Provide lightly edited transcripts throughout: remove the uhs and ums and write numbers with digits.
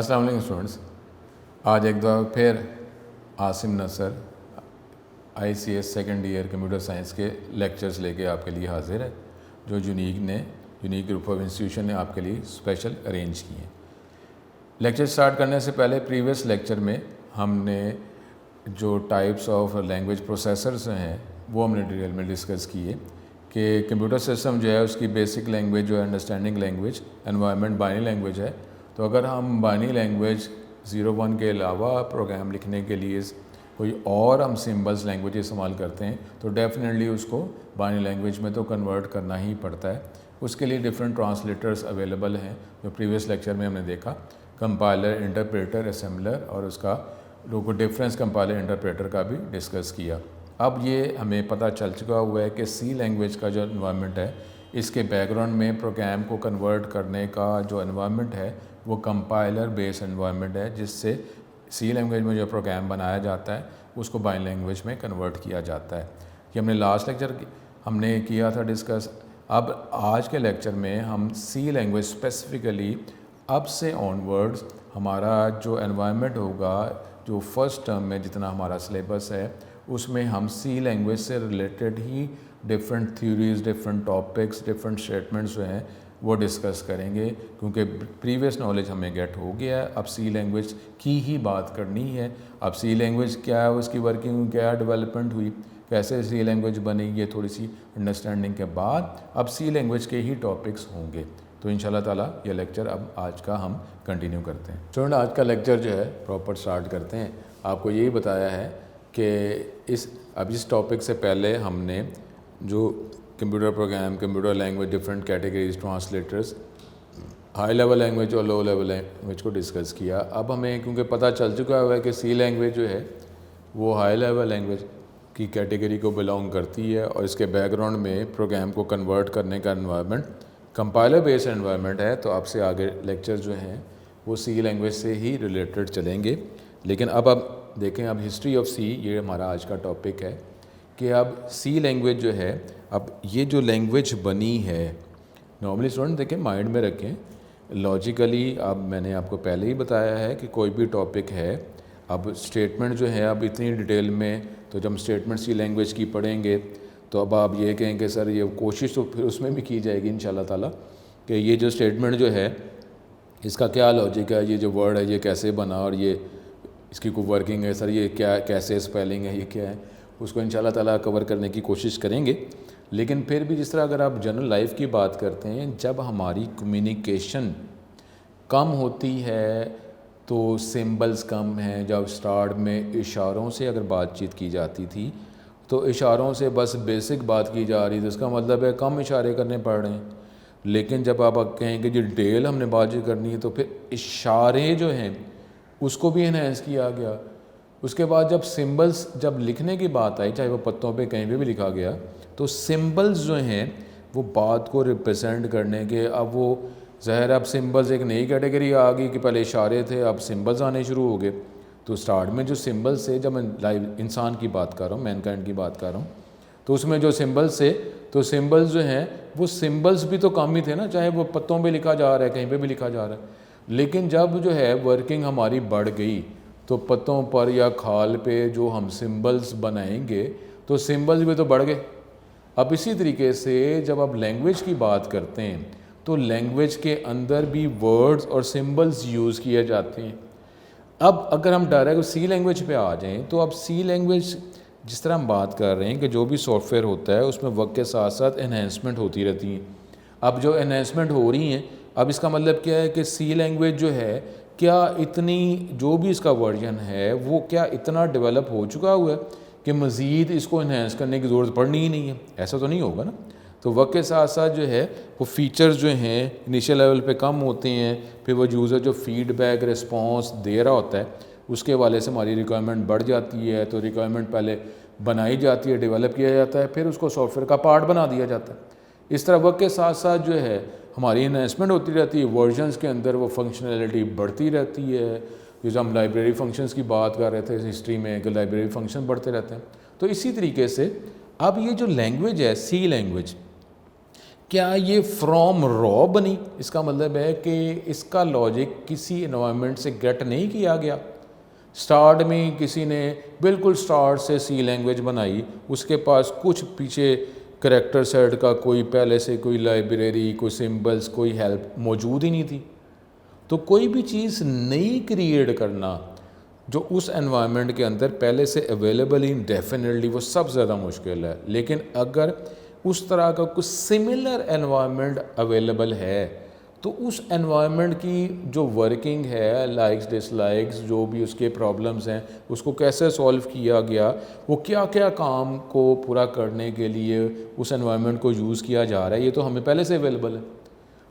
अस्सलाम वालेकुम स्टूडेंट्स। आज एक बार फिर आसिम नसर ICS second year computer science के लेक्चर्स लेके आपके लिए हाजिर है, जो यूनिक ग्रुप ऑफ इंस्टीट्यूशन ने आपके लिए स्पेशल अरेंज किए हैं। लेक्चर स्टार्ट करने से पहले प्रीवियस लेक्चर में हमने जो टाइप्स ऑफ लैंग्वेज प्रोसेसर्स हैं वो हमने डिटेल में डिस्कस किए कि कंप्यूटर सिस्टम जो है उसकी बेसिक लैंग्वेज जो है understanding language, environment binary language है। तो अगर हम बाइनरी लैंग्वेज 01 के अलावा प्रोग्राम लिखने के लिए कोई और हम सिंबल्स लैंग्वेज इस्तेमाल करते हैं तो डेफिनेटली उसको बाइनरी लैंग्वेज में तो कन्वर्ट करना ही पड़ता है। उसके लिए डिफरेंट ट्रांसलेटर्स अवेलेबल हैं, जो प्रीवियस लेक्चर में हमने देखा, कंपाइलर, इंटरप्रेटर, असेंबलर, और उसका लोगों डिफरेंस कंपाइलर इंटरप्रेटर का भी डिस्कस किया। अब ये हमें पता चल चुका हुआ है कि सी लैंग्वेज का जो एनवायरनमेंट है, इसके बैकग्राउंड में प्रोग्राम को कन्वर्ट करने का जो एनवायरनमेंट है वो कंपाइलर बेस्ड एनवायरनमेंट है, जिससे सी लैंग्वेज में जो प्रोग्राम बनाया जाता है उसको बाइनरी लैंग्वेज में कन्वर्ट किया जाता है। ये हमने लास्ट लेक्चर हमने किया था डिस्कस। अब आज के लेक्चर में हम सी लैंग्वेज स्पेसिफ़िकली अब से ऑनवर्ड्स हमारा जो एनवायरनमेंट होगा, जो फर्स्ट टर्म में जितना हमारा सिलेबस है उसमें हम सी लैंग्वेज से रिलेटेड ही different theories, different topics, different statements जो हैं वो डिस्कस करेंगे, क्योंकि प्रीवियस नॉलेज हमें गेट हो गया है। अब सी लैंग्वेज की ही बात करनी है। अब सी लैंग्वेज क्या है, उसकी वर्किंग क्या डेवलपमेंट हुई, कैसे सी लैंग्वेज बनी, ये थोड़ी सी अंडरस्टैंडिंग के बाद अब सी लैंग्वेज के ही टॉपिक्स होंगे। तो इंशाल्लाह ताला ये लेक्चर अब आज का हम कंटिन्यू करते हैं। स्टूडेंट, आज का लेक्चर जो है प्रॉपर स्टार्ट करते हैं। आपको यही बताया है कि इस टॉपिक से पहले हमने जो computer program, computer language, different categories, translators, high level language और लो लेवल लैंग्वेज को डिस्कस किया। अब हमें क्योंकि पता चल चुका हुआ है कि सी लैंग्वेज जो है वो हाई लेवल लैंग्वेज की कैटेगरी को बिलोंग करती है और इसके बैकग्राउंड में प्रोग्राम को कन्वर्ट करने का एनवायरनमेंट कंपाइलर बेस्ड एनवायरनमेंट है। तो आपसे आगे लेक्चर जो हैं वो सी लैंग्वेज से ही रिलेटेड चलेंगे। लेकिन अब देखें, अब हिस्ट्री ऑफ सी, ये हमारा आज का टॉपिक है कि अब सी लैंग्वेज जो है, अब ये जो लैंग्वेज बनी है, नॉर्मली स्टूडेंट देखें, माइंड में रखें लॉजिकली। अब मैंने आपको पहले ही बताया है कि कोई भी टॉपिक है, अब स्टेटमेंट जो है अब इतनी डिटेल में, तो जब हम स्टेटमेंट सी लैंग्वेज की पढ़ेंगे तो अब आप ये कहें कि सर ये कोशिश तो फिर उसमें भी की जाएगी इंशाल्लाह ताला कि ये जो स्टेटमेंट जो है इसका क्या लॉजिक है, ये जो वर्ड है ये कैसे बना और ये इसकी कोई वर्किंग है, सर ये क्या, कैसे स्पेलिंग है, ये क्या है, उसको इंशाल्लाह ताला कवर करने की कोशिश करेंगे। लेकिन फिर भी जिस तरह अगर आप जनरल लाइफ की बात करते हैं, जब हमारी कम्युनिकेशन कम होती है तो सिंबल्स कम हैं। जब स्टार्ट में इशारों से अगर बातचीत की जाती थी तो इशारों से बस बेसिक बात की जा रही थी, इसका मतलब है कम इशारे करने पड़ रहे हैं। लेकिन जब आप कहेंगे जो डिटेल हमने बातचीत करनी है तो फिर इशारे जो हैं उसको भी इन्हेंस किया गया। उसके बाद जब सिंबल्स, जब लिखने की बात आई, चाहे वो पत्तों पे कहीं भी लिखा गया, तो सिंबल्स जो हैं वो बात को रिप्रेजेंट करने के, अब वो ज़ाहिर, अब सिंबल्स एक नई कैटेगरी आ गई कि पहले इशारे थे, अब सिंबल्स आने शुरू हो गए। तो स्टार्ट में जो सिंबल्स से, जब मैं लाइव इंसान की बात कर रहा हूँ, मैनकाइंड की बात कर रहा हूँ, तो उसमें जो सिंबल्स से, तो सिंबल्स जो हैं वो सिंबल्स भी तो कम ही थे ना, चाहे वो पत्तों पे लिखा जा रहा है, कहीं पे भी लिखा जा रहा है। लेकिन जब जो है वर्किंग हमारी बढ़ गई तो पत्तों पर या खाल पे जो हम सिंबल्स बनाएंगे तो सिंबल्स भी तो बढ़ गए। अब इसी तरीके से जब आप लैंग्वेज की बात करते हैं तो लैंग्वेज के अंदर भी वर्ड्स और सिंबल्स यूज़ किए जाते हैं। अब अगर हम डायरेक्ट सी लैंग्वेज पे आ जाएं तो अब सी लैंग्वेज जिस तरह हम बात कर रहे हैं कि जो भी सॉफ्टवेयर होता है उसमें वक्त के साथ साथ एनहेंसमेंट होती रहती हैं। अब जो एनहेंसमेंट हो रही हैं, अब इसका मतलब क्या है कि सी लैंग्वेज जो है क्या इतनी, जो भी इसका वर्जन है वो क्या इतना डेवलप हो चुका हुआ है कि मज़ीद इसको इन्हेंस करने की ज़रूरत पड़नी ही नहीं है? ऐसा तो नहीं होगा ना। तो वक्त के साथ साथ जो है वो फ़ीचर्स जो हैं इनिशियल लेवल पे कम होते हैं, फिर वो यूज़र जो फीडबैक रिस्पॉन्स दे रहा होता है उसके हवाले से हमारी रिक्वायरमेंट बढ़ जाती है। तो रिक्वायरमेंट पहले बनाई जाती है, डेवलप किया जाता है, फिर उसको सॉफ्टवेयर का पार्ट बना दिया जाता है। इस तरह वक्त के साथ साथ जो है हमारी इन्हेंसमेंट होती रहती है, वर्जन्स के अंदर वो फंक्शनैलिटी बढ़ती रहती है। जैसे हम लाइब्रेरी फंक्शंस की बात कर रहे थे हिस्ट्री में कि लाइब्रेरी फंक्शन बढ़ते रहते हैं, तो इसी तरीके से अब ये जो लैंग्वेज है सी लैंग्वेज, क्या ये फ्रॉम रॉ बनी? इसका मतलब है कि इसका लॉजिक किसी एनवायरनमेंट से गेट नहीं किया गया। स्टार्ट में किसी ने बिल्कुल स्टार्ट से सी लैंग्वेज बनाई, उसके पास कुछ पीछे करेक्टर सेट का कोई पहले से कोई लाइब्रेरी, कोई सिंबल्स, कोई हेल्प मौजूद ही नहीं थी। तो कोई भी चीज़ नई क्रिएट करना जो उस एनवायरनमेंट के अंदर पहले से अवेलेबल ही, डेफिनेटली वो सबसे ज़्यादा मुश्किल है। लेकिन अगर उस तरह का कुछ सिमिलर एनवायरनमेंट अवेलेबल है तो उस एनवायरनमेंट की जो वर्किंग है, लाइक्स डिसलाइक्स, जो भी उसके प्रॉब्लम्स हैं, उसको कैसे सॉल्व किया गया, वो क्या क्या काम को पूरा करने के लिए उस एनवायरनमेंट को यूज़ किया जा रहा है, ये तो हमें पहले से अवेलेबल है,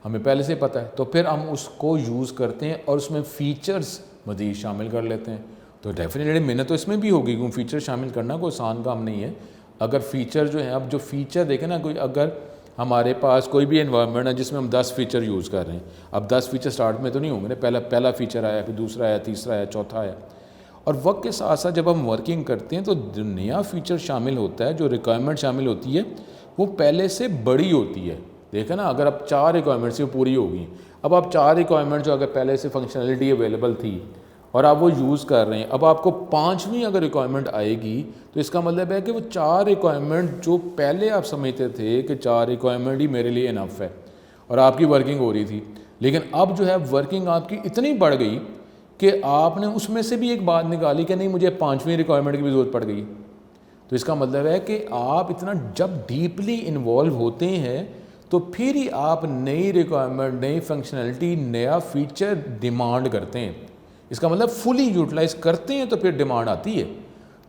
हमें पहले से पता है। तो फिर हम उसको यूज़ करते हैं और उसमें फ़ीचर्स मज़ीद शामिल कर लेते हैं। तो डेफिनेटली मेहनत तो इसमें भी होगी, क्योंकि फ़ीचर शामिल करना कोई आसान काम नहीं है। अगर फ़ीचर जो है, अब जो फ़ीचर देखें ना, कोई अगर हमारे पास कोई भी एनवायरनमेंट है जिसमें हम 10 फ़ीचर यूज़ कर रहे हैं, अब 10 फ़ीचर स्टार्ट में तो नहीं होंगे ना, पहला फ़ीचर आया, फिर दूसरा आया, तीसरा आया, चौथा आया, और वक्त के साथ साथ जब हम वर्किंग करते हैं तो जो नया फ़ीचर शामिल होता है, जो रिक्वायरमेंट शामिल होती है, वो पहले से बड़ी होती है। देखा ना, अगर अब 4 रिक्वायरमेंट्स वो पूरी होगी, अब आप 4 रिक्वायरमेंट जो अगर पहले से फंक्शनलिटी अवेलेबल थी और आप वो यूज़ कर रहे हैं, अब आपको 5वीं अगर रिक्वायरमेंट आएगी तो इसका मतलब है कि वो 4 रिक्वायरमेंट जो पहले आप समझते थे कि 4 रिक्वायरमेंट ही मेरे लिए इनफ है और आपकी वर्किंग हो रही थी, लेकिन अब जो है वर्किंग आपकी इतनी बढ़ गई कि आपने उसमें से भी एक बात निकाली कि नहीं, मुझे 5वीं रिक्वायरमेंट की भी ज़रूरत पड़ गई। तो इसका मतलब है कि आप इतना जब डीपली इन्वॉल्व होते हैं तो फिर ही आप नई रिक्वायरमेंट, नई फंक्शनलिटी, नया फ़ीचर डिमांड करते हैं। इसका मतलब फुली यूटिलाइज़ करते हैं तो फिर डिमांड आती है।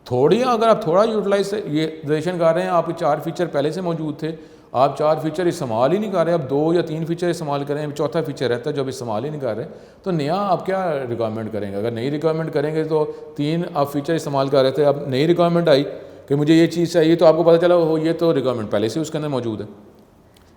थोड़ी, अगर आप थोड़ा यूटिलाइजेशन कर रहे हैं, आपके 4 फ़ीचर पहले से मौजूद थे, आप 4 फ़ीचर इस्तेमाल ही नहीं कर रहे, आप 2 या 3 फ़ीचर इस्तेमाल करें, चौथा फ़ीचर रहता है जो आप इस्तेमाल ही नहीं कर रहे, तो नया आप क्या रिक्वायरमेंट करेंगे? अगर नई रिक्वायरमेंट करेंगे तो 3 आप फ़ीचर इस्तेमाल कर रहे थे, अब नई रिक्वायरमेंट आई कि मुझे ये चीज़ चाहिए, तो आपको पता चला हो ये तो रिक्वायरमेंट पहले से उसके अंदर मौजूद है।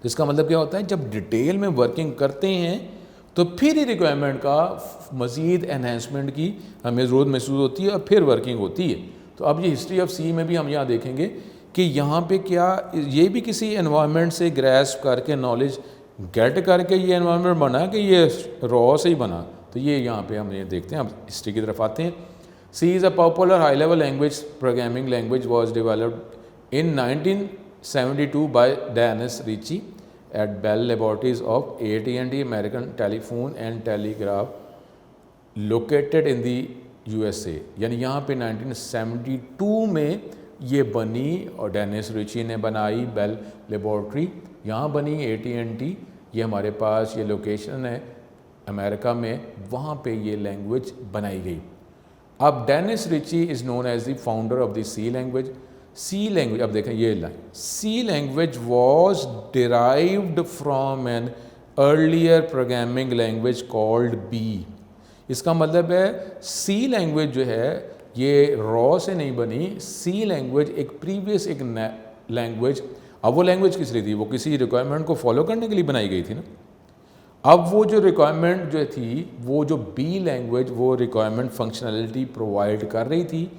तो इसका मतलब क्या होता है, जब डिटेल में वर्किंग करते हैं तो फिर ही रिक्वायरमेंट का मज़ीद एनहेंसमेंट की हमें ज़रूरत महसूस होती है और फिर वर्किंग होती है। तो अब ये हिस्ट्री ऑफ सी में भी हम यहाँ देखेंगे कि यहाँ पे क्या ये भी किसी एनवायरनमेंट से ग्रैस्प करके, नॉलेज गेट करके ये एनवायरनमेंट बना कि ये रॉ से ही बना। तो ये यहाँ पे हम ये देखते हैं। अब हिस्ट्री की तरफ आते हैं। C is a popular high level language, programming language was developed in 1972 by Dennis Ritchie at Bell Laboratories of AT&T American Telephone and Telegraph located in the USA। यानी यहाँ पे 1972 में ये बनी और डेनिस रिची ने बनाई। बेल लेबॉर्ट्री यहाँ बनी, AT&T ये हमारे पास ये लोकेशन है अमेरिका में, वहाँ पे ये लैंग्वेज बनाई गई। अब Dennis Ritchie is known as the founder of the C language. C language, अब देखें ये line, C language was derived from an earlier programming language called B. इसका मतलब है सी लैंग्वेज जो है ये रॉ से नहीं बनी। सी लैंग्वेज एक प्रीवियस एक लैंग्वेज, अब वो लैंग्वेज किस लिए थी? वो किसी रिक्वायरमेंट को फॉलो करने के लिए बनाई गई थी ना। अब वो जो रिक्वायरमेंट जो थी, वो जो बी लैंग्वेज वो रिक्वायरमेंट फंक्शनलिटी प्रोवाइड कर रही थी,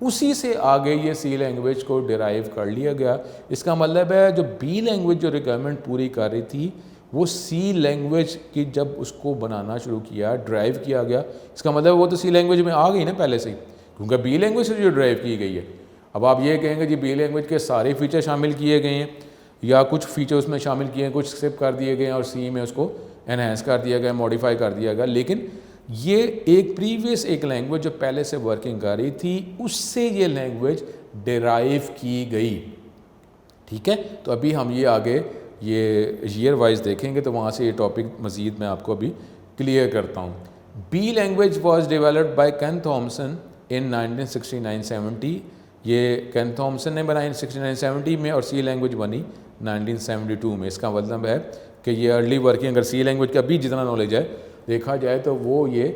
उसी से आगे ये सी लैंग्वेज को डिराइव कर लिया गया। इसका मतलब है जो बी लैंग्वेज जो रिक्वायरमेंट पूरी कर रही थी, वो सी लैंग्वेज की जब उसको बनाना शुरू किया, ड्राइव किया गया, इसका मतलब वो तो सी लैंग्वेज में आ गई ना पहले से ही, क्योंकि बी लैंग्वेज से जो ड्राइव की गई है। अब आप ये कहेंगे जी बी लैंग्वेज के सारे फीचर शामिल किए गए हैं या कुछ फीचर उसमें शामिल किए हैं, कुछ स्किप कर दिए गए हैं और सी में उसको एनहेंस कर दिया गया, मॉडिफाई कर दिया गया। लेकिन ये एक प्रीवियस एक लैंग्वेज जो पहले से वर्किंग कर रही थी, उससे ये लैंग्वेज डिराइव की गई। ठीक है, तो अभी हम ये आगे ये ईयर वाइज देखेंगे, तो वहाँ से ये टॉपिक मज़ीद मैं आपको अभी क्लियर करता हूँ। B language was developed by Ken Thompson in 1969-70। ये केन थॉमसन ने बनाई 1969-70 में और सी लैंग्वेज बनी 1972 में। इसका मतलब है कि ये अर्ली वर्किंग, अगर सी लैंग्वेज का भी जितना नॉलेज है देखा जाए तो वो ये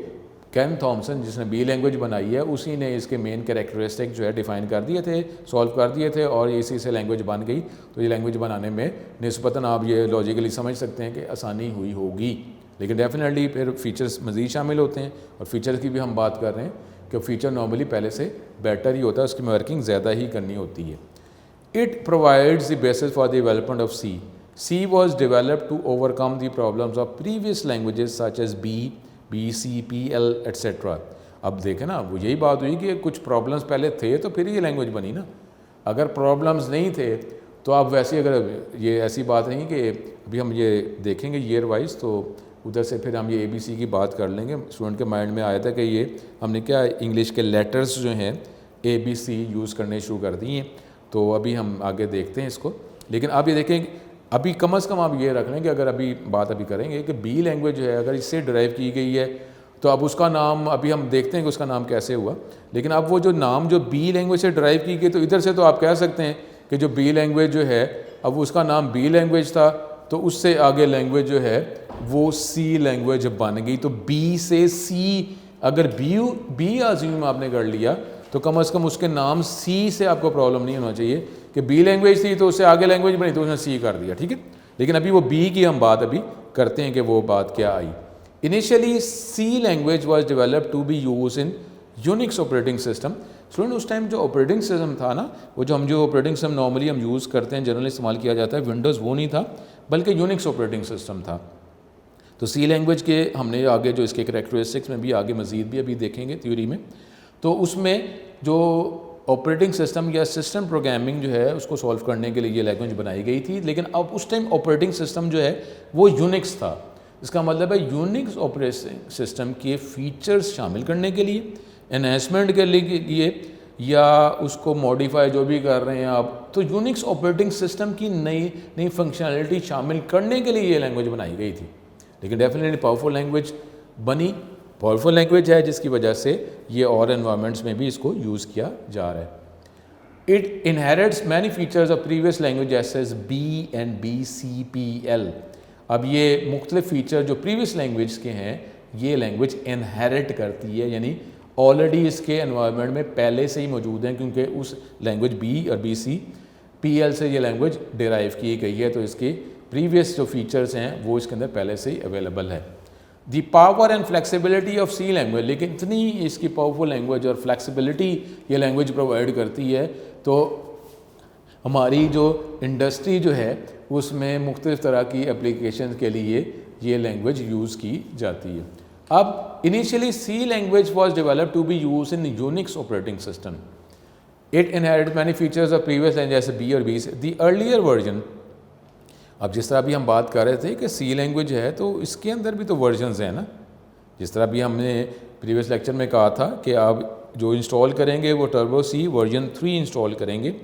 केन थॉमसन जिसने बी लैंग्वेज बनाई है, उसी ने इसके मेन कैरेक्टरिस्टिक जो है डिफ़ाइन कर दिए थे, सॉल्व कर दिए थे और इसी से लैंग्वेज बन गई। तो ये लैंग्वेज बनाने में निस्बतन आप ये लॉजिकली समझ सकते हैं कि आसानी हुई होगी, लेकिन डेफिनेटली फिर फीचर्स मज़ीद शामिल होते हैं और फीचर्स की भी हम बात कर रहे हैं कि फ़ीचर नॉर्मली पहले से बेटर ही होता है, उसकी वर्किंग ज़्यादा ही करनी होती है। It provides the basis for the development of C. C was developed to overcome the problems of previous languages such as B C P L etcetera. अब देखें ना, वो यही बात हुई कि कुछ प्रॉब्लम्स पहले थे तो फिर ये लैंग्वेज बनी ना। अगर प्रॉब्लम्स नहीं थे तो आप वैसे, अगर ये ऐसी बात नहीं कि अभी हम ये देखेंगे ईयर वाइज, तो उधर से फिर हम ये ABC की बात कर लेंगे। स्टूडेंट के माइंड में आया था कि ये हमने क्या इंग्लिश के लेटर्स जो हैं ABC यूज़ करने शुरू कर दिए, तो अभी हम आगे देखते हैं इसको। लेकिन आप ये देखें, अभी कम से कम आप ये रख लें कि अगर अभी बात अभी करेंगे कि B लैंग्वेज जो है अगर इससे ड्राइव की गई है तो अब उसका नाम, अभी हम देखते हैं कि उसका नाम कैसे हुआ। लेकिन अब वो जो नाम जो B लैंग्वेज से ड्राइव की गई, तो इधर से तो आप कह सकते हैं कि जो B लैंग्वेज जो है अब उसका नाम B लैंग्वेज था, तो उससे आगे लैंग्वेज जो है वो C लैंग्वेज बन गई। तो B से C, अगर B अज्यूम आपने कर लिया तो कम से कम उसके नाम C से आपको प्रॉब्लम नहीं होना चाहिए कि B लैंग्वेज थी तो उससे आगे लैंग्वेज बनी तो उसने C कर दिया, ठीक है। लेकिन अभी वो B की हम बात अभी करते हैं कि वो बात क्या आई। Initially C language was developed to be use in Unix operating system. Student उस टाइम जो ऑपरेटिंग सिस्टम था ना, वो जो ऑपरेटिंग सिस्टम नॉर्मली हम यूज़ करते हैं, जनरली इस्तेमाल किया जाता है, विंडोज़ वो नहीं था बल्कि यूनिक्स ऑपरेटिंग सिस्टम था। तो C लैंग्वेज के हमने आगे जो इसके करैक्टरिस्टिक्स में भी आगे मज़ीद भी अभी देखेंगे थ्योरी में, तो उसमें जो ऑपरेटिंग सिस्टम या सिस्टम प्रोग्रामिंग जो है उसको सॉल्व करने के लिए ये लैंग्वेज बनाई गई थी। लेकिन अब उस टाइम ऑपरेटिंग सिस्टम जो है वो यूनिक्स था। इसका मतलब है यूनिक्स ऑपरेटिंग सिस्टम के फीचर्स शामिल करने के लिए, एनहेंसमेंट के लिए या उसको मॉडिफाई जो भी कर रहे हैं आप, तो यूनिक्स ऑपरेटिंग सिस्टम की नई फंक्शनैलिटी शामिल करने के लिए ये लैंग्वेज बनाई गई थी। लेकिन डेफिनेटली पावरफुल लैंग्वेज बनी, पावरफुल लैंग्वेज है जिसकी वजह से ये और एनवायरनमेंट्स में भी इसको यूज़ किया जा रहा है। It inherits many features of previous language as B and BCPL। अब ये मुख्तलिफ फ़ीचर जो प्रीवियस लैंग्वेज के हैं ये लैंग्वेज इनहेरिट करती है, यानी ऑलरेडी इसके एनवायरनमेंट में पहले से ही मौजूद हैं, क्योंकि उस लैंग्वेज B और BCPL से ये लैंग्वेज डिराइव की गई है। तो इसके प्रीवियस जो फीचर्स हैं वो इसके अंदर पहले से ही अवेलेबल है। The power and flexibility of C language, लेकिन इतनी इसकी पावरफुल लैंग्वेज और फ्लेक्सिबिलिटी ये लैंग्वेज प्रोवाइड करती है, तो हमारी जो इंडस्ट्री जो है उसमें मुख्तलिफ तरह की एप्लीकेशन के लिए ये लैंग्वेज यूज़ की जाती है। अब initially C language was developed to be use in Unix operating system. It inherit many features of previous language जैसे B और B से। दी अर्लियर वर्जन, अब जिस तरह भी हम बात कर रहे थे कि C लैंग्वेज है तो इसके अंदर भी तो वर्जन्स हैं ना। जिस तरह भी हमने प्रीवियस लेक्चर में कहा था कि आप जो इंस्टॉल करेंगे वो टर्बो C वर्जन 3 इंस्टॉल करेंगे।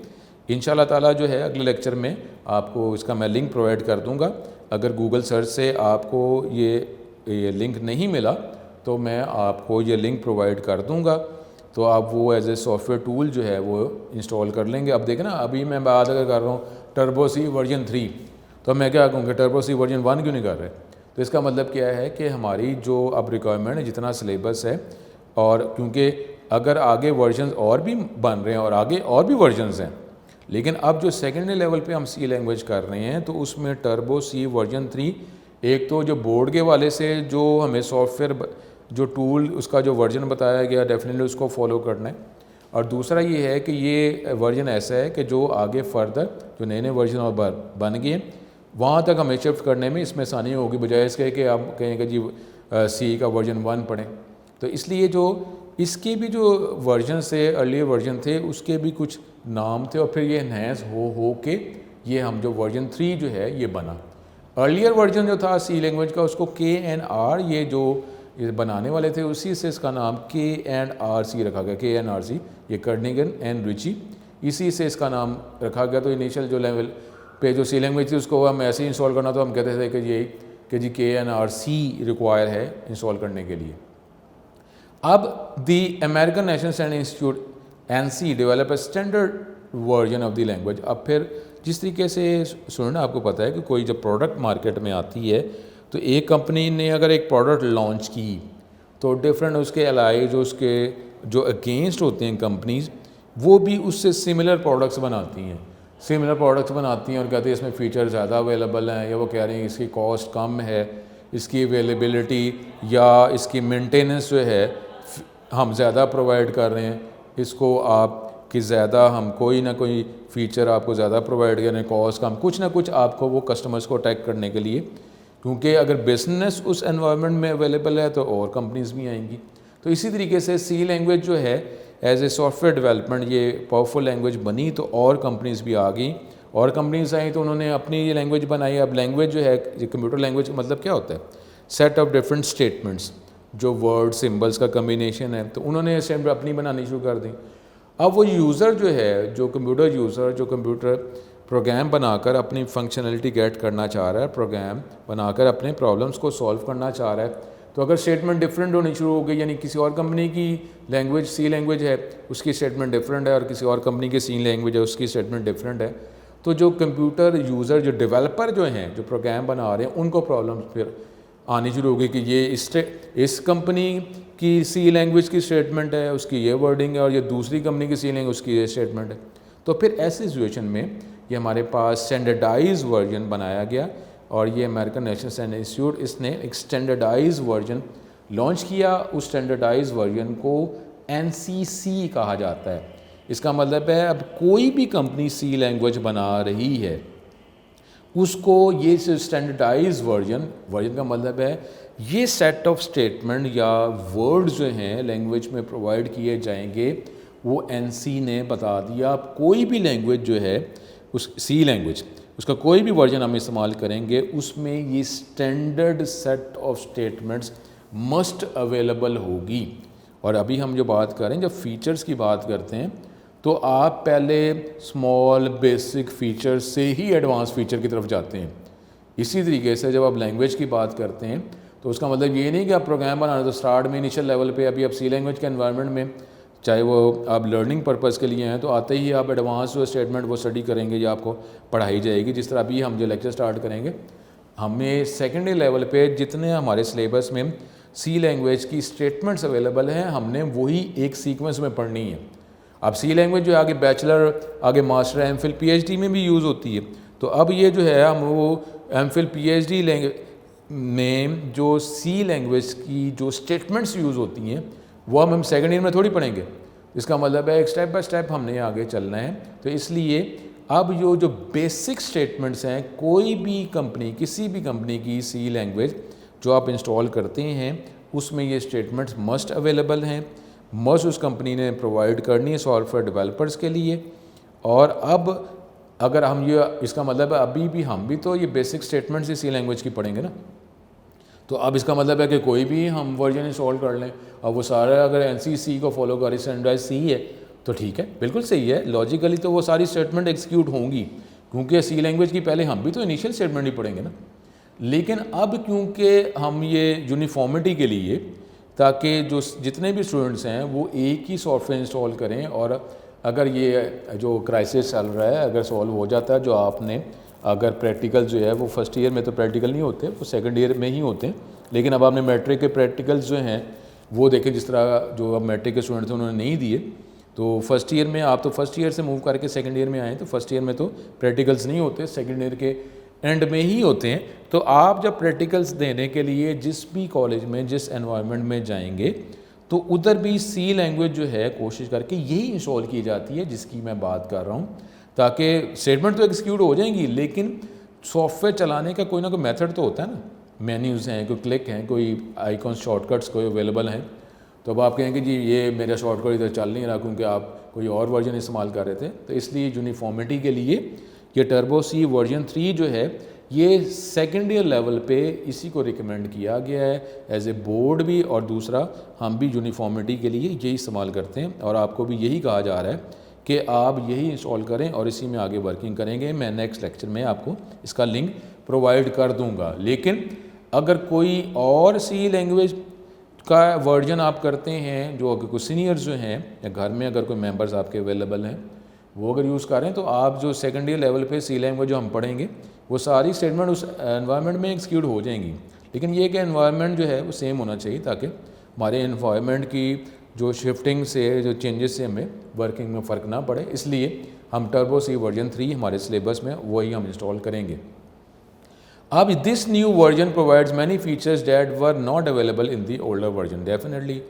इंशाल्लाह ताला जो है अगले लेक्चर में आपको इसका मैं लिंक प्रोवाइड कर दूंगा। अगर गूगल सर्च से आपको ये लिंक नहीं मिला तो मैं आपको ये लिंक प्रोवाइड कर दूंगा, तो आप वो एज ए सॉफ्टवेयर टूल जो है वो इंस्टॉल कर लेंगे। अब देखें ना, अभी मैं बात अगर कर रहा हूँ टर्बो C वर्जन 3, तो मैं क्या कहूँगा टर्बो C वर्जन 1 क्यों नहीं कर रहे। तो इसका मतलब क्या है कि हमारी जो अब रिक्वायरमेंट है, जितना सिलेबस है, और क्योंकि अगर आगे वर्जन और भी बन रहे हैं और आगे और भी वर्जन्स हैं, लेकिन अब जो सेकेंडरी लेवल पे हम C लैंग्वेज कर रहे हैं तो उसमें टर्बो C वर्जन 3, एक तो जो बोर्ड के वाले से जो हमें सॉफ्टवेयर जो टूल उसका जो वर्जन बताया गया डेफिनेटली उसको फॉलो करना है, और दूसरा ये है कि ये वर्जन ऐसा है कि जो आगे फर्दर जो नए वर्जन और बन गए वहाँ तक हमें शिफ्ट करने में इसमें आसानी होगी, बजाय इसके कि आप कहें कि जी C का वर्जन 1 पढ़ें। तो इसलिए जो इसके भी जो वर्जन से अर्लियर वर्जन थे उसके भी कुछ नाम थे, और फिर ये इन्हेंस हो के ये हम जो वर्जन 3 जो है ये बना। अर्लियर वर्जन जो था C लैंग्वेज का उसको KNR, ये जो ये बनाने वाले थे उसी से इसका नाम KNRC रखा गया। KNRC ये कर्निगन एंड रिची, इसी से इसका नाम रखा गया। तो इनिशियल जो लेवल पे जो C लैंग्वेज थी उसको हम ऐसे ही इंस्टॉल करना, तो हम कहते थे कि जी KNRC रिक्वायर है इंस्टॉल करने के लिए। अब the American National Standard Institute NC develop a standard version of the language. अब फिर जिस तरीके से सुनना आपको पता है कि कोई जब प्रोडक्ट मार्केट में आती है तो एक कंपनी ने अगर एक प्रोडक्ट लॉन्च की तो डिफरेंट उसके अलाइज उसके जो अगेंस्ट होते हैं कंपनीज, वो भी उससे सिमिलर प्रोडक्ट्स बनाती हैं और कहते हैं इसमें फ़ीचर ज़्यादा अवेलेबल हैं, या वो कह रही हैं इसकी कॉस्ट कम है, इसकी अवेलेबिलिटी या इसकी मेंटेनेंस जो है हम ज़्यादा प्रोवाइड कर रहे हैं, इसको आप कि ज़्यादा हम कोई ना कोई फ़ीचर आपको ज़्यादा प्रोवाइड करें, कॉस्ट कम, कुछ ना कुछ आपको वो कस्टमर्स को अटैक करने के लिए, क्योंकि अगर बिजनेस उस एनवायरनमेंट में अवेलेबल है तो और कंपनीज भी आएंगी। तो इसी तरीके से सी लैंग्वेज जो है एज ए सॉफ्टवेयर डेवलपमेंट ये पावरफुल लैंग्वेज बनी तो और कंपनीज भी आ गई, और कंपनीज आई तो उन्होंने अपनी ये लैंग्वेज बनाई। अब लैंग्वेज जो है, ये कंप्यूटर लैंग्वेज का मतलब क्या होता है? सेट ऑफ डिफरेंट स्टेटमेंट्स, जो वर्ड सिंबल्स का कम्बिनेशन है, तो उन्होंने असेंबली अपनी बनानी शुरू कर दी। अब वो यूज़र जो है, जो कंप्यूटर यूज़र, जो कंप्यूटर प्रोग्राम बनाकर अपनी फंक्शनलिटी गेट करना चाह रहा है, प्रोग्राम बनाकर अपने प्रॉब्लम्स को सॉल्व करना चाह रहा है, तो अगर स्टेटमेंट डिफरेंट होनी शुरू हो गई, यानी किसी और कंपनी की लैंग्वेज सी लैंग्वेज है, उसकी स्टेटमेंट डिफरेंट है, और किसी और कंपनी की सी लैंग्वेज है, उसकी स्टेटमेंट डिफरेंट है, तो जो कंप्यूटर यूज़र, जो डेवलपर जो हैं, जो प्रोग्राम बना रहे हैं, उनको प्रॉब्लम फिर आनी शुरू होगी कि ये इस कंपनी की सी लैंग्वेज की स्टेटमेंट है, उसकी ये वर्डिंग है, और ये दूसरी कंपनी की सी लैंग्वेज उसकी ये स्टेटमेंट है। तो फिर ऐसी सिचुएशन में ये हमारे पास स्टैंडर्डाइज वर्जन बनाया गया, और ये अमेरिकन नेशनल स्टैंडर्ड इंस्टीट्यूट, इसने एक स्टैंडर्डाइज वर्जन लॉन्च किया। उस स्टैंडर्डाइज वर्जन को NCC कहा जाता है। इसका मतलब है अब कोई भी कंपनी सी लैंग्वेज बना रही है, उसको ये स्टैंडर्डाइज वर्जन का मतलब है ये सेट ऑफ स्टेटमेंट या वर्ड्स जो हैं लैंग्वेज में प्रोवाइड किए जाएंगे, वो NC ने बता दिया। कोई भी लैंग्वेज जो है, उस सी लैंग्वेज, उसका कोई भी वर्जन हम इस्तेमाल करेंगे, उसमें ये standard set of statements must available होगी। और अभी हम जो बात करें, जब फीचर्स की बात करते हैं, तो आप पहले स्मॉल बेसिक फीचर से ही एडवांस फीचर की तरफ जाते हैं। इसी तरीके से जब आप लैंग्वेज की बात करते हैं, तो उसका मतलब ये नहीं कि आप प्रोग्राम बनाना तो स्टार्ट में इनिशियल लेवल पे अभी आप सी लैंग्वेज के एनवायरनमेंट में, चाहे वो आप लर्निंग पर्पज़ के लिए हैं, तो आते ही आप एडवांस जो स्टेटमेंट वो स्टडी करेंगे या आपको पढ़ाई जाएगी। जिस तरह अभी हम जो लेक्चर स्टार्ट करेंगे, हमें सेकेंडरी लेवल पे जितने हमारे सिलेबस में सी लैंग्वेज की स्टेटमेंट्स अवेलेबल हैं, हमने वही एक सीक्वेंस में पढ़नी है। अब सी लैंग्वेज जो आगे बैचलर, आगे मास्टर, MPhil, PhD में भी यूज़ होती है। तो अब ये जो है हम वो MPhil, PhD में जो सी लैंग्वेज की जो स्टेटमेंट्स यूज़ होती हैं, वो हम सेकेंड ईयर में थोड़ी पढ़ेंगे। इसका मतलब है एक स्टेप बाय स्टेप हमने आगे चलना है। तो इसलिए अब जो बेसिक स्टेटमेंट्स हैं, कोई भी कंपनी, किसी भी कंपनी की सी लैंग्वेज जो आप इंस्टॉल करते हैं, उसमें ये स्टेटमेंट्स मस्ट अवेलेबल हैं, मस्ट उस कंपनी ने प्रोवाइड करनी है सॉफ्टवेयर डेवलपर्स के लिए। और अब अगर हम ये, इसका मतलब है अभी भी हम भी तो ये बेसिक स्टेटमेंट्स ही सी लैंग्वेज की पढ़ेंगे ना। तो अब इसका मतलब है कि कोई भी हम वर्जन इंस्टॉल कर लें और वो सारा अगर NCC को फॉलो करें, स्टैंडर्डाइज सी है, तो ठीक है, बिल्कुल सही है। लॉजिकली तो वो सारी स्टेटमेंट एग्जीक्यूट होंगी, क्योंकि सी लैंग्वेज की पहले हम भी तो इनिशियल स्टेटमेंट ही पढ़ेंगे ना। लेकिन अब क्योंकि हम ये यूनिफॉर्मिटी के लिए, ताकि जो जितने भी स्टूडेंट्स हैं वो एक ही सॉफ्टवेयर इंस्टॉल करें, और अगर ये जो क्राइसिस चल रहा है अगर सॉल्व हो जाता है, जो आपने अगर प्रैक्टिकल जो है वो फर्स्ट ईयर में तो प्रैक्टिकल नहीं होते, वो सेकंड ईयर में ही होते हैं, लेकिन अब आपने मैट्रिक के प्रैक्टिकल्स जो हैं वो देखें, जिस तरह जो अब मैट्रिक के स्टूडेंट थे उन्होंने नहीं दिए, तो फर्स्ट ईयर में आप तो फर्स्ट ईयर से मूव करके सेकंड ईयर में आए, तो फर्स्ट ईयर में तो प्रैक्टिकल्स नहीं होते, सेकंड ईयर के एंड में ही होते हैं। तो आप जब प्रैक्टिकल्स देने के लिए जिस भी कॉलेज में, जिस एनवायरनमेंट में जाएंगे, तो उधर भी सी लैंग्वेज जो है कोशिश करके यही इंस्टॉल की जाती है जिसकी मैं बात कर रहा हूँ, ताकि स्टेटमेंट तो एग्जीक्यूट हो जाएंगी, लेकिन सॉफ्टवेयर चलाने का कोई ना कोई मेथड तो होता है ना। मेन्यूज़ हैं, कोई क्लिक हैं, कोई आइकॉन शॉर्टकट्स कोई अवेलेबल हैं। तो अब आप कहेंगे जी ये मेरा शॉर्टकट इधर चल नहीं रहा क्योंकि आप कोई और वर्जन इस्तेमाल कर रहे थे, तो इसलिए यूनिफॉर्मिटी के लिए ये टर्बो सी वर्जन 3 जो है, ये सेकेंड ईयर लेवल पे इसी को रिकमेंड किया गया है एज ए बोर्ड भी, और दूसरा हम भी यूनिफॉर्मिटी के लिए यही इस्तेमाल करते हैं, और आपको भी यही कहा जा रहा है कि आप यही इंस्टॉल करें और इसी में आगे वर्किंग करेंगे। मैं नेक्स्ट लेक्चर में आपको इसका लिंक प्रोवाइड कर दूंगा। लेकिन अगर कोई और सी लैंग्वेज का वर्जन आप करते हैं, जो अगर कुछ सीनियर्स जो हैं या घर में अगर कोई मेंबर्स आपके अवेलेबल हैं, वो अगर यूज़ करें, तो आप जो सेकेंड ईयर लेवल पे सी लैंग्वेज जो हम पढ़ेंगे, वो सारी स्टेटमेंट उस एनवायरनमेंट में एक्सिक्यूट हो जाएंगी। लेकिन ये कि एनवायरनमेंट जो है वो सेम होना चाहिए, ताकि हमारे एनवायरनमेंट की जो शिफ्टिंग से, जो चेंजेस से हमें वर्किंग में फ़र्क ना पड़े, इसलिए हम टर्बो सी वर्जन 3 हमारे सिलेबस में वही हम इंस्टॉल करेंगे। अब this new version provides many features that were not available in the older version. Definitely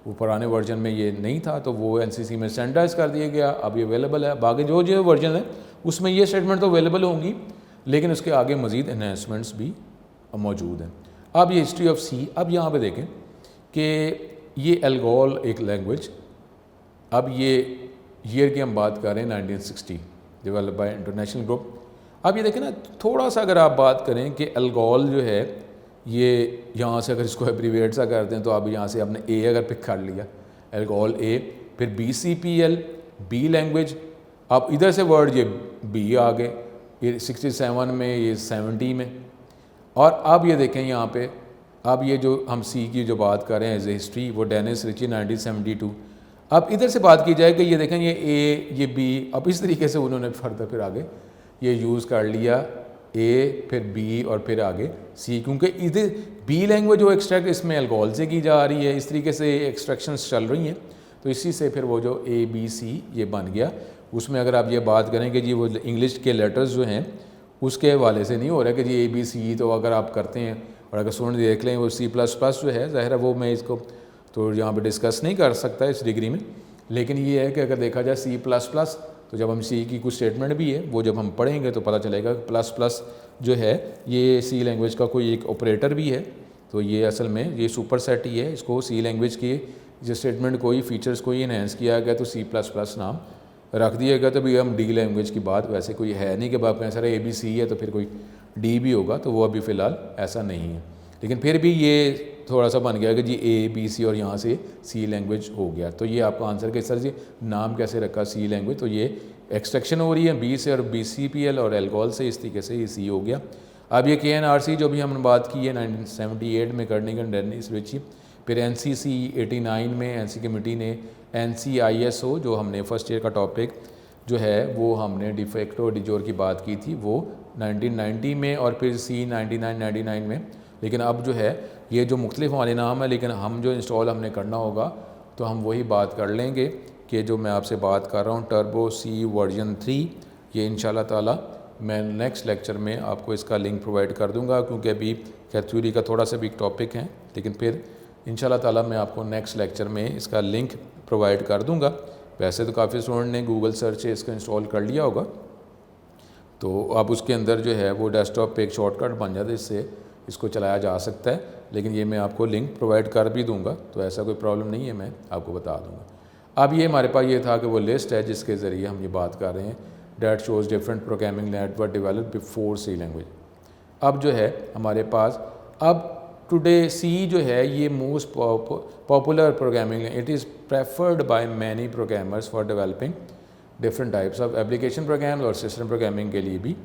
वो पुराने वर्जन में ये नहीं था, तो वो एनसीसी में स्टैंडर्डाइज कर दिया गया, अब ये अवेलेबल है। बाकी जो जो वर्जन है उसमें ये स्टेटमेंट तो अवेलेबल होंगी, लेकिन उसके आगे मज़ीद एनहेंसमेंट्स भी मौजूद हैं। अब ये हिस्ट्री ऑफ सी, अब यहाँ पे देखें कि ये एल्गोल एक लैंग्वेज, अब ये ईयर की हम बात कर रहे हैं 1960, डेवलप बाय इंटरनेशनल ग्रुप। अब ये देखें ना, थोड़ा सा अगर आप बात करें कि एल्गोल जो है ये यहाँ से अगर इसको एब्रीवेट सा करते हैं तो आप यहाँ से आपने ए अगर पिक कर लिया, एल्गोल ए, फिर BCPL बी लैंग्वेज, अब इधर से वर्ड ये बी आ गए, ये 67 में, ये 70 में। और अब ये देखें यहाँ पे, अब ये जो हम सी की जो बात कर रहे हैं एज ए हिस्ट्री, वो डेनिस रिची 1972। अब इधर से बात की जाए कि ये देखें ये ए, ये बी, अब इस तरीके से उन्होंने फर्दर फिर आगे ये यूज़ कर लिया, ए फिर बी और फिर आगे सी, क्योंकि इधर बी लैंग्वेज जो एक्सट्रैक्ट इसमें अल्कोहल से की जा रही है, इस तरीके से एक्सट्रैक्शंस चल रही हैं, तो इसी से फिर वो जो ABC ये बन गया। उसमें अगर आप ये बात करें कि जी वो इंग्लिश के लेटर्स जो हैं उसके हवाले से नहीं हो रहा कि जी ABC, तो अगर आप करते हैं और अगर स्टूडेंट देख लें वो C++ जो है, ज़ाहिर है वो मैं इसको तो यहाँ पे डिस्कस नहीं कर सकता इस डिग्री में, लेकिन ये है कि अगर देखा जाए C++, तो जब हम सी की कुछ स्टेटमेंट भी है वो जब हम पढ़ेंगे तो पता चलेगा प्लस जो है ये सी लैंग्वेज का कोई एक ऑपरेटर भी है, तो ये असल में ये सुपर सेट ही है, इसको सी लैंग्वेज की जो स्टेटमेंट कोई फीचर्स कोई इन्हेंस किया गया तो C++ नाम रख दिया गया। तो भी हम डी लैंग्वेज की बात वैसे कोई है नहीं कि बाप कहें सर ABC है तो फिर कोई डी भी होगा, तो वो अभी फ़िलहाल ऐसा नहीं है, लेकिन फिर भी ये थोड़ा सा बन गया कि जी ABC और यहाँ से सी लैंग्वेज हो गया। तो ये आपका आंसर कि सर जी नाम कैसे रखा सी लैंग्वेज, तो ये एक्सट्रैक्शन हो रही है बी से और BCPL और एल्कोहल से, इस तरीके से ये सी हो गया। अब ये KNRC जो भी हमने बात की है 1978 में करने के डेनिस रिची, फिर NCC 89 में NC कमेटी ने NCISO जो हमने फर्स्ट ईयर का टॉपिक जो है वो हमने डिफेक्टो डिजोर की बात की थी वो 1990 में, और फिर C99 में। लेकिन अब जो है ये जो मुख्तलिफ वाले नाम है, लेकिन हम जो इंस्टॉल हमने करना होगा तो हम वही बात कर लेंगे कि जो मैं आपसे बात कर रहा हूँ टर्बो C वर्जन 3, ये इंशाल्लाह ताला मैं नेक्स्ट लेक्चर में आपको इसका लिंक प्रोवाइड कर दूंगा, क्योंकि अभी थ्योरी का थोड़ा सा बिग टॉपिक है, लेकिन फिर इंशाल्लाह ताला मैं आपको नेक्स्ट लेक्चर में इसका लिंक प्रोवाइड कर दूंगा। वैसे तो काफ़ी स्टूडेंट ने गूगल सर्च से इसका इंस्टॉल कर लिया होगा, तो अब उसके अंदर जो है वो डेस्कटॉप पे एक शॉर्टकट बन जाता है, इससे इसको चलाया जा सकता है, लेकिन ये मैं आपको लिंक प्रोवाइड कर भी दूंगा, तो ऐसा कोई प्रॉब्लम नहीं है, मैं आपको बता दूंगा। अब ये हमारे पास ये था कि वो लिस्ट है जिसके ज़रिए हम ये बात कर रहे हैं, that shows different programming network develop before C language. अब जो है हमारे पास अब टुडे सी जो है ये most popular programming, it is preferred by many programmers for developing different types of application programs और सिस्टम प्रोग्रामिंग के लिए भी।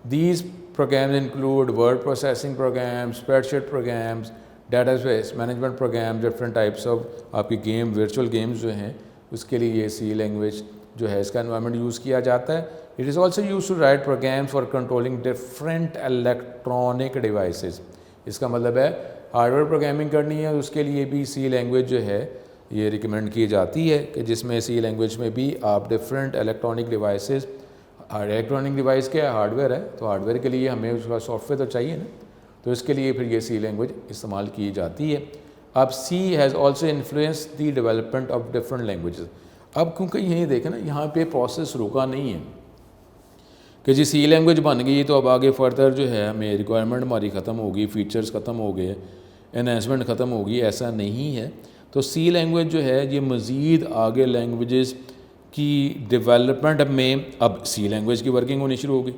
These programs include word processing programs, spreadsheet programs, database management program, different types of आपकी game virtual games जो हैं उसके लिए ये सी लैंग्वेज जो है इसका एनवायरनमेंट यूज़ किया जाता है। It is also use to write programs for controlling different electronic devices. इसका मतलब है हार्डवेयर प्रोग्रामिंग करनी है उसके लिए भी सी लैंग्वेज जो है ये रिकमेंड की जाती है, कि जिसमें सी लैंग्वेज में भी आप different electronic devices, electronic device क्या है, हार्डवेयर है, तो हार्डवेयर के लिए हमें उसका सॉफ्टवेयर तो चाहिए ना, तो इसके लिए फिर ये सी लैंग्वेज इस्तेमाल की जाती है। अब C has also influence the development of different languages. अब क्योंकि यही देखें ना यहाँ पे प्रोसेस रुका नहीं है कि जी सी लैंग्वेज बन गई तो अब आगे फर्दर जो है हमें रिक्वायरमेंट हमारी ख़त्म होगी, फीचर्स ख़त्म हो गए, एनहेंसमेंट ख़त्म होगी, ऐसा नहीं है। तो सी लैंग्वेज जो है ये मज़ीद आगे लैंग्वेजेस की डेवलपमेंट में अब सी लैंग्वेज की वर्किंग होनी शुरू होगी।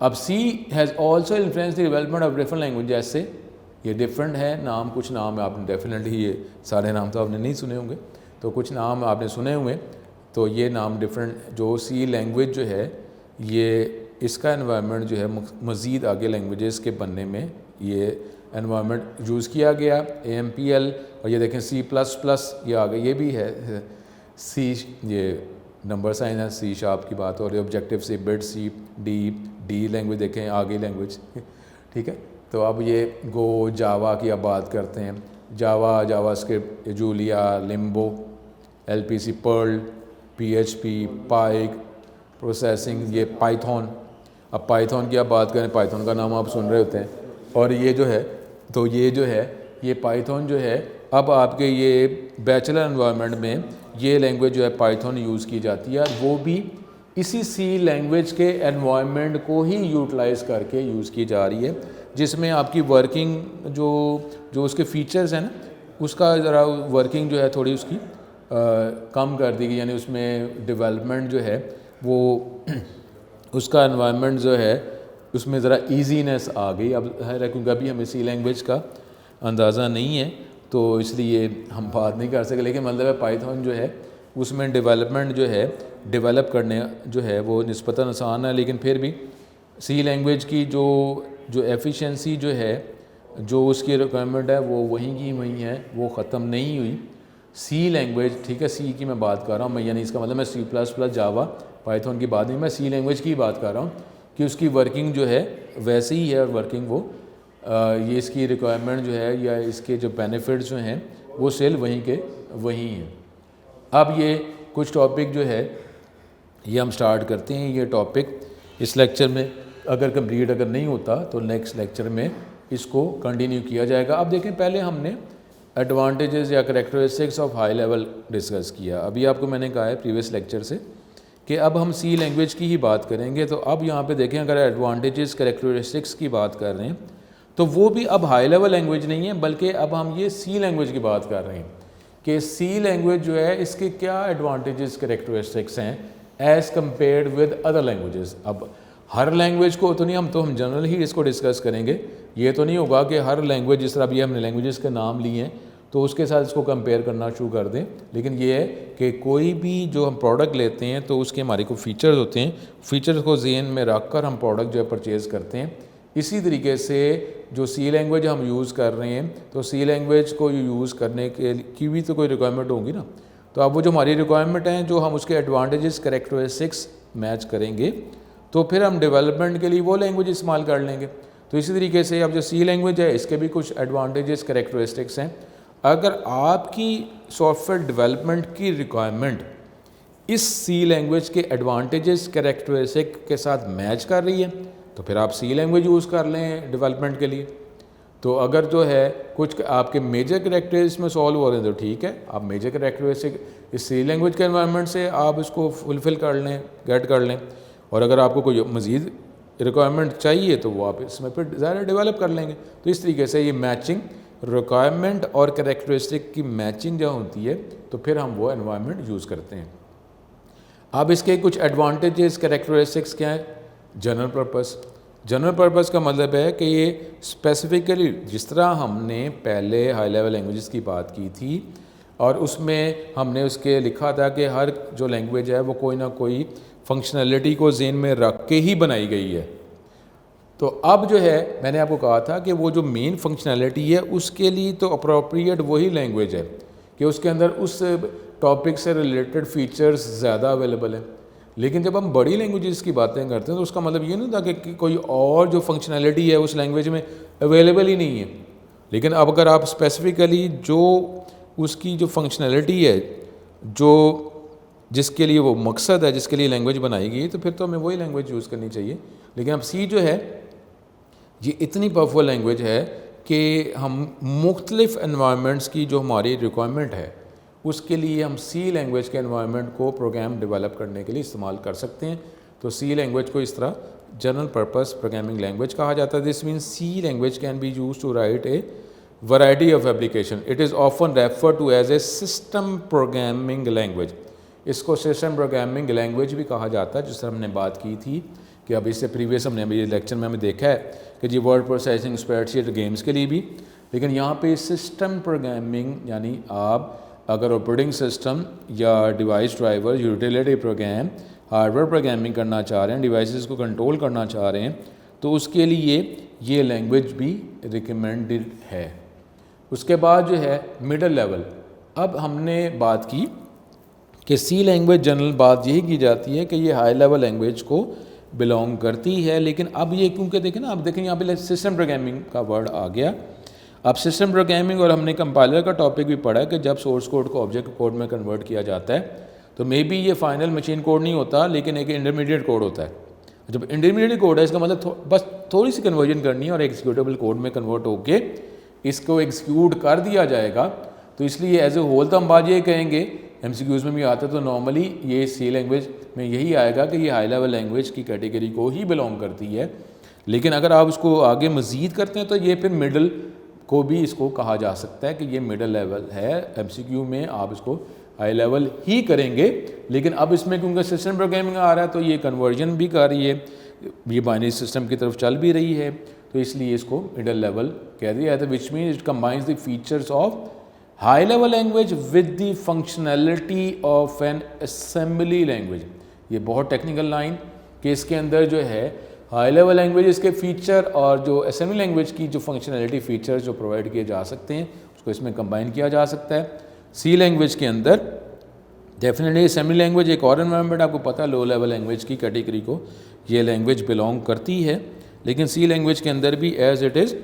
अब C has also influence the development of different language, जैसे ये डिफरेंट है नाम, कुछ नाम आपने डेफिनेटली ये सारे नाम तो आपने नहीं सुने होंगे, तो कुछ नाम आपने सुने हुए, तो ये नाम डिफरेंट जो सी लैंग्वेज जो है ये इसका एनवायरनमेंट जो है मज़ीद आगे लैंग्वेजेस के बनने में ये एनवायरनमेंट यूज़ किया गया। AMPL और ये देखें C++ ये आगे ये भी है, सी ये नंबर साइन है, C शार्प की बात हो रही है, ऑब्जेक्टिव सी, बिट सी, डी लैंग्वेज देखें आगे लैंग्वेज ठीक है। तो अब ये गो जावा की अब बात करते हैं, Java, JavaScript, Julia, Limbo, LPC, Perl, PHP, Pike processing, ये पाइथन। अब पाइथन की आप बात करें, पाइथन का नाम आप सुन रहे होते हैं, और ये जो है तो ये जो है ये पाइथन जो है अब आपके ये बैचलर एनवायरनमेंट में ये लैंग्वेज जो है पाइथन यूज़ की जाती है, वो भी इसी सी लैंग्वेज के एनवायरनमेंट को ही यूटिलाइज़ करके यूज़ की जा रही है, जिसमें आपकी वर्किंग जो उसके फीचर्स हैं ना, उसका ज़रा वर्किंग जो है थोड़ी उसकी कम कर दी गई, यानी उसमें डेवलपमेंट जो है वो उसका एनवायरनमेंट जो है उसमें ज़रा ईजीनेस आ गई। अब है क्योंकि अभी हमें सी लैंग्वेज का अंदाज़ा नहीं है तो इसलिए हम बात नहीं कर सके, लेकिन मतलब है पाइथन जो है उसमें डेवलपमेंट जो है डेवलप करने जो है वो निस्बतन आसान है, लेकिन फिर भी सी लैंग्वेज की जो एफिशिएंसी जो है, जो उसकी रिक्वायरमेंट है वो वहीं की वहीं है, वो ख़त्म नहीं हुई। सी लैंग्वेज, ठीक है, सी की मैं बात कर रहा हूँ मैं, यानी इसका मतलब मैं C plus plus Java Python की बात नहीं, मैं सी लैंग्वेज की बात कर रहा हूँ कि उसकी वर्किंग जो है वैसे ही है, और वर्किंग वो ये इसकी रिक्वायरमेंट जो है या इसके जो बेनिफिट्स जो हैं वो स्टिल वहीं के वहीं हैं। अब ये कुछ टॉपिक जो है ये हम स्टार्ट करते हैं। ये टॉपिक इस लेक्चर में अगर कंप्लीट अगर नहीं होता तो नेक्स्ट लेक्चर में इसको कंटिन्यू किया जाएगा। अब देखें, पहले हमने एडवांटेजेस या characteristics of high level discuss किया। अभी आपको मैंने कहा है प्रीवियस लेक्चर से कि अब हम सी लैंग्वेज की ही बात करेंगे। तो अब यहाँ पे देखें, अगर एडवांटेजेस करैक्टरिस्टिक्स की बात कर रहे हैं तो वो भी अब हाई लेवल लैंग्वेज नहीं है, बल्कि अब हम ये सी लैंग्वेज की बात कर रहे हैं कि सी लैंग्वेज जो है इसके क्या एडवांटेजेस करैक्टरिस्टिक्स हैं as compared with other languages. अब हर लैंग्वेज को तो नहीं, हम जनरल ही इसको डिस्कस करेंगे। ये तो नहीं होगा कि हर लैंग्वेज, जिस तरह अभी हमने लैंग्वेजेस के नाम लिए हैं तो उसके साथ इसको कंपेयर करना शुरू कर दें, लेकिन ये है कि कोई भी जो हम प्रोडक्ट लेते हैं तो उसके हमारे को फीचर्स होते हैं, फीचर्स को ज़हन में रख कर हम प्रोडक्ट जो है परचेज़ करते हैं। इसी तरीके से जो सी लैंग्वेज हम यूज़ कर रहे हैं तो सी लैंग्वेज को यूज़ करने की भी तो कोई रिक्वायरमेंट होगी ना। तो अब वो जो हमारी रिक्वायरमेंट हैं, जो हम उसके एडवांटेजेस करैक्टरिस्टिक्स मैच करेंगे तो फिर हम डेवलपमेंट के लिए वो लैंग्वेज इस्तेमाल कर लेंगे। तो इसी तरीके से अब जो सी लैंग्वेज है इसके भी कुछ एडवांटेजेस करैक्टरिस्टिक्स हैं। अगर आपकी सॉफ्टवेयर डेवलपमेंट की रिक्वायरमेंट इस सी लैंग्वेज के एडवांटेजेस करैक्टरिस्टिक के साथ मैच कर रही है तो फिर आप सी लैंग्वेज यूज़ कर लें डेवलपमेंट के लिए। तो अगर जो है कुछ आपके मेजर करैक्टरिस्टिक्स में सॉल्व हो रहे हैं तो ठीक है, आप मेजर करैक्टरिस्टिक इस सी लैंग्वेज के एनवायरनमेंट से आप इसको फुलफ़िल कर लें, गेट कर लें। और अगर आपको कोई मज़ीद रिक्वायरमेंट चाहिए तो वो आप इसमें फिर ज़्यादा डेवलप कर लेंगे। तो इस तरीके से ये मैचिंग, रिक्वायरमेंट और करैक्टरिस्टिक की मैचिंग जो होती है तो फिर हम वो एनवायरनमेंट यूज़ करते हैं। अब इसके कुछ एडवांटेजेस करैक्टरिस्टिक्स क्या है? General purpose. जनरल पर्पस का मतलब है कि ये स्पेसिफिकली, जिस तरह हमने पहले हाई लेवल लैंग्वेजेस की बात की थी और उसमें हमने उसके लिखा था कि हर जो लैंग्वेज है वो कोई ना कोई फंक्शनैलिटी को ज़हन में रख के ही बनाई गई है। तो अब जो है मैंने आपको कहा था कि वो जो मेन फंक्शनैलिटी है उसके लिए तो अप्रोप्रिएट वही लैंग्वेज है कि उसके अंदर उस टॉपिक से रिलेटेड फीचर्स ज़्यादा अवेलेबल हैं। लेकिन जब हम बड़ी लैंग्वेजेस की बातें करते हैं तो उसका मतलब ये नहीं था कि कोई और जो फंक्शनैलिटी है उस लैंग्वेज में अवेलेबल ही नहीं है। लेकिन अब अगर आप स्पेसिफिकली जो उसकी जो फंक्शनैलिटी है, जो जिसके लिए वो मकसद है, जिसके लिए लैंग्वेज बनाई गई है, तो फिर तो हमें वही लैंग्वेज यूज़ करनी चाहिए। लेकिन अब सी जो है ये इतनी पावरफुल लैंग्वेज है कि हम मुख्तलिफ़ एनवायरनमेंट्स की जो हमारी रिक्वायरमेंट है उसके लिए हम सी लैंग्वेज के एनवायरनमेंट को प्रोग्राम डेवलप करने के लिए इस्तेमाल कर सकते हैं। तो सी लैंग्वेज को इस तरह जनरल पर्पस प्रोग्रामिंग लैंग्वेज कहा जाता है। This means C language can be use to write a variety of application. It is often refer to as a system programming language. इसको सिस्टम प्रोग्रामिंग लैंग्वेज भी कहा जाता है, जिस तरह हमने बात की थी कि अब इससे प्रीवियस हमने अभी लेक्चर में हमें देखा है कि जी वर्ड प्रोसेसिंग, स्प्रेडशीट, गेम्स के लिए भी। लेकिन यहाँ पे सिस्टम प्रोग्रामिंग यानी आप अगर ऑपरेटिंग सिस्टम या device driver, utility programme, hardware programming करना चाह रहे हैं, डिवाइसेस को कंट्रोल करना चाह रहे हैं, तो उसके लिए ये लैंग्वेज भी रिकमेंडेड है। उसके बाद जो है मिडल लेवल। अब हमने बात की कि सी लैंग्वेज जनरल बात यही की जाती है कि ये हाई लेवल लैंग्वेज को बिलोंग करती है। लेकिन अब ये क्योंकि देखें ना, अब देखें यहाँ पे सिस्टम प्रोग्रामिंग का वर्ड आ गया। अब सिस्टम प्रोग्रामिंग और हमने कंपाइलर का टॉपिक भी पढ़ा कि जब सोर्स कोड को ऑब्जेक्ट कोड में कन्वर्ट किया जाता है तो मे बी ये फाइनल मशीन कोड नहीं होता, लेकिन एक इंटरमीडिएट कोड होता है। जब इंटरमीडिएट कोड है इसका मतलब बस थोड़ी सी कन्वर्जन करनी है और एग्जीक्यूटेबल कोड में कन्वर्ट होके इसको एग्जीक्यूट कर दिया जाएगा। तो इसलिए एज ए होल तो हम बात ये कहेंगे, MCQs में भी आता है तो नॉर्मली ये सी लैंग्वेज में यही आएगा कि ये हाई लेवल लैंग्वेज की कैटेगरी को ही बिलोंग करती है। लेकिन अगर आप उसको आगे मज़ीद करते हैं तो ये फिर मिडल को भी इसको कहा जा सकता है कि ये मिडल लेवल है। MCQ में आप इसको हाई लेवल ही करेंगे, लेकिन अब इसमें क्योंकि सिस्टम प्रोग्रामिंग आ रहा है तो ये कन्वर्जन भी कर रही है, ये बाइनरी सिस्टम की तरफ चल भी रही है, तो इसलिए इसको मिडल लेवल कह दिया जाता है, which means it combines the features of high level language with the functionality of N assembly language. ये बहुत टेक्निकल लाइन कि इसके अंदर जो है हाई लेवल लैंग्वेज के फीचर और जो असेंबली लैंग्वेज की जो फंक्शनैलिटी फीचर्स जो प्रोवाइड किए जा सकते हैं उसको इसमें कंबाइन किया जा सकता है। सी लैंग्वेज के अंदर डेफिनेटली असेंबली लैंग्वेज एक और एनवायरनमेंट, आपको पता है लो लेवल लैंग्वेज की कैटेगरी को ये लैंग्वेज बिलोंग करती है, लेकिन सी लैंग्वेज के अंदर भी as it is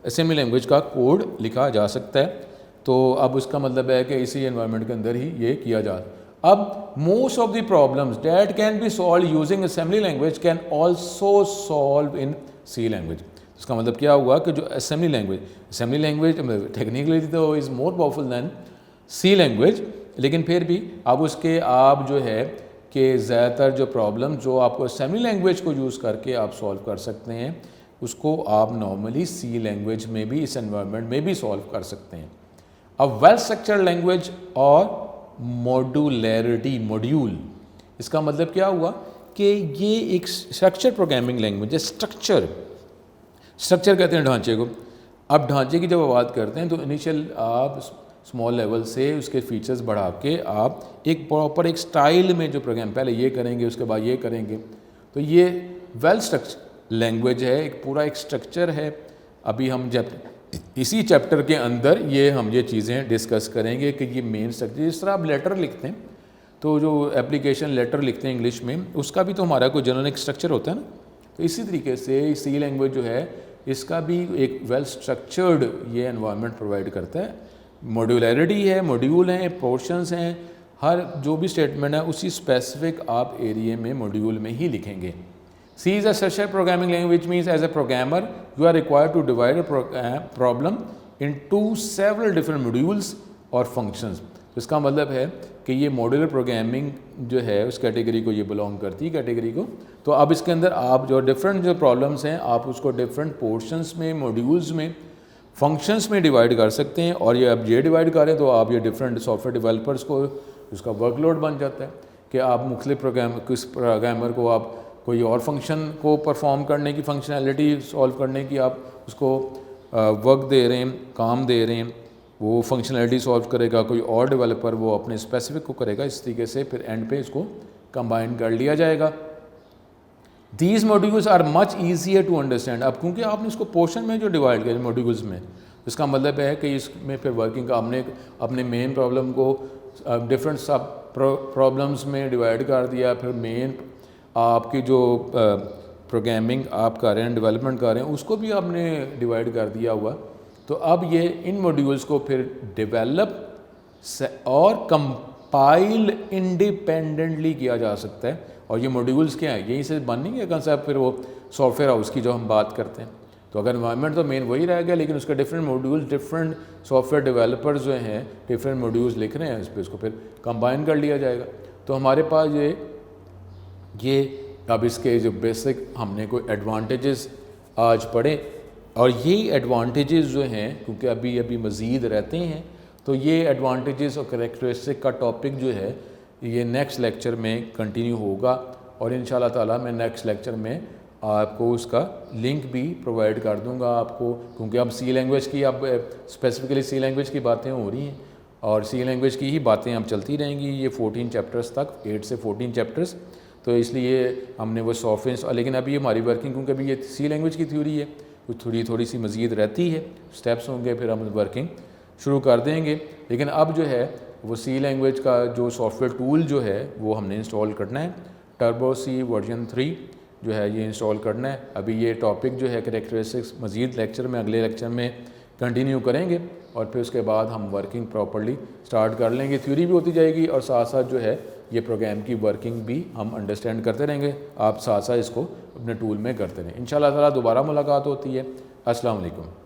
assembly language का कोड लिखा जा सकता है। तो अब उसका मतलब है कि इसी एनवायरनमेंट के अंदर ही ये किया जा। अब most of the problems that can be solve using assembly language can also solve in C language. इसका मतलब क्या हुआ कि जो असेंबली लैंग्वेज टेक्निकली तो is more powerful than C language, लेकिन फिर भी अब उसके आप जो है कि ज़्यादातर जो प्रॉब्लम जो आपको असेंबली लैंग्वेज को यूज़ करके आप सॉल्व कर सकते हैं उसको आप नॉर्मली सी लैंग्वेज में भी इस एनवायरनमेंट में भी सॉल्व कर सकते हैं। अब वेल स्ट्रक्चर्ड लैंग्वेज और मॉड्यूलैरिटी, मॉड्यूल, इसका मतलब क्या हुआ कि ये एक स्ट्रक्चर प्रोग्रामिंग लैंग्वेज है। स्ट्रक्चर कहते हैं ढांचे को। अब ढांचे की जब आप बात करते हैं तो इनिशियल आप स्मॉल लेवल से उसके फीचर्स बढ़ा के आप एक प्रॉपर एक स्टाइल में जो प्रोग्राम पहले ये करेंगे उसके बाद ये करेंगे, तो ये वेल स्ट्रक्चर लैंग्वेज है, एक पूरा एक स्ट्रक्चर है। अभी हम जब इसी चैप्टर के अंदर ये चीज़ें डिस्कस करेंगे कि ये मेन स्ट्रक्चर, जिस तरह आप लेटर लिखते हैं तो जो एप्लीकेशन लेटर लिखते हैं इंग्लिश में उसका भी तो हमारा कोई जनरल एक स्ट्रक्चर होता है ना, तो इसी तरीके से सी लैंग्वेज जो है इसका भी एक वेल स्ट्रक्चर्ड ये एनवायरनमेंट प्रोवाइड करता है। मॉड्यूलैरिटी है, मॉड्यूल हैं, पोर्शंस हैं, हर जो भी स्टेटमेंट है उसी स्पेसिफिक आप एरिया में मॉड्यूल में ही लिखेंगे। C is a structured programming language, which means as a programmer you are required to divide a problem into several different modules और functions। तो इसका मतलब है कि ये मॉड्यूलर प्रोग्रामिंग जो है उस कैटेगरी को ये बिलोंग करती है कैटेगरी को। तो अब इसके अंदर आप जो डिफरेंट जो प्रॉब्लम्स हैं आप उसको डिफरेंट पोर्शंस में, मॉड्यूल्स में, फंक्शंस में डिवाइड कर सकते हैं। और ये अब ये डिवाइड करें तो आप ये डिफरेंट सॉफ्टवेयर डेवलपर्स को उसका वर्कलोड बन जाता है कि आप मुख्तलिफ किस प्रोग्रामर को आप कोई और फंक्शन को परफॉर्म करने की फंक्शनैलिटी सॉल्व करने की आप उसको वर्क दे रहे हैं, काम दे रहे हैं, वो फंक्शनैलिटी सॉल्व करेगा, कोई और डेवलपर वो अपने स्पेसिफिक को करेगा। इस तरीके से फिर एंड पे इसको कंबाइन कर लिया जाएगा। These modules are much easier to understand. अब क्योंकि आपने इसको पोर्शन में जो डिवाइड किया मॉड्यूल्स में, इसका मतलब है कि इसमें फिर वर्किंग का आपने अपने मेन प्रॉब्लम को डिफरेंट सब प्रॉब्लम्स में डिवाइड कर दिया। फिर मेन आपकी जो प्रोग्रामिंग आप कर रहे हैं, डेवलपमेंट कर रहे हैं, उसको भी आपने डिवाइड कर दिया हुआ। तो अब ये इन मॉड्यूल्स को फिर डेवलप और कंपाइल इंडिपेंडेंटली किया जा सकता है। और ये मॉड्यूल्स क्या है, यहीं से बन नहीं है कंसेप्ट फिर वो सॉफ्टवेयर हाउस की जो हम बात करते हैं। तो अगर एनवायरनमेंट तो मेन वही रह गया, लेकिन उसका different modules, different software developers जो हैं डिफरेंट मॉड्यूल्स लिख रहे हैं, इस पर इसको फिर कंबाइन कर लिया जाएगा। तो हमारे पास ये अब इसके जो बेसिक हमने कोई एडवांटेजेस आज पढ़े, और ये एडवांटेजेस जो हैं क्योंकि अभी मज़ीद रहते हैं, तो ये एडवांटेजेस और करैक्टरिस्टिक का टॉपिक जो है ये नेक्स्ट लेक्चर में कंटिन्यू होगा। और इंशाल्लाह ताला मैं नेक्स्ट लेक्चर में आपको उसका लिंक भी प्रोवाइड कर दूंगा आपको, क्योंकि अब सी लैंग्वेज की अब स्पेसिफिकली सी लैंग्वेज की बातें हो रही हैं और सी लैंग्वेज की ही बातें अब चलती रहेंगी ये 14 चैप्टर्स तक, 8 से 14 चैप्टर्स। तो इसलिए हमने वो सॉफ्टवेयर, लेकिन अभी हमारी वर्किंग क्योंकि अभी ये सी लैंग्वेज की थ्योरी है, कुछ थोड़ी सी मज़ीद रहती है, स्टेप्स होंगे, फिर हम वर्किंग शुरू कर देंगे। लेकिन अब जो है वो सी लैंग्वेज का जो सॉफ्टवेयर टूल जो है वो हमने इंस्टॉल करना है, टर्बो सी वर्जन 3 जो है ये इंस्टॉल करना है। अभी ये टॉपिक जो है करैक्टरिस्टिक्स मज़ीद लेक्चर में, अगले लेक्चर में कंटिन्यू करेंगे और फिर उसके बाद हम वर्किंग प्रॉपर्ली स्टार्ट कर लेंगे। थ्योरी भी होती जाएगी और साथ साथ जो है ये प्रोग्राम की वर्किंग भी हम अंडरस्टैंड करते रहेंगे, आप साथ साथ इसको अपने टूल में करते रहें। इंशाल्लाह ताला दोबारा मुलाकात होती है। अस्सलाम वालेकुम।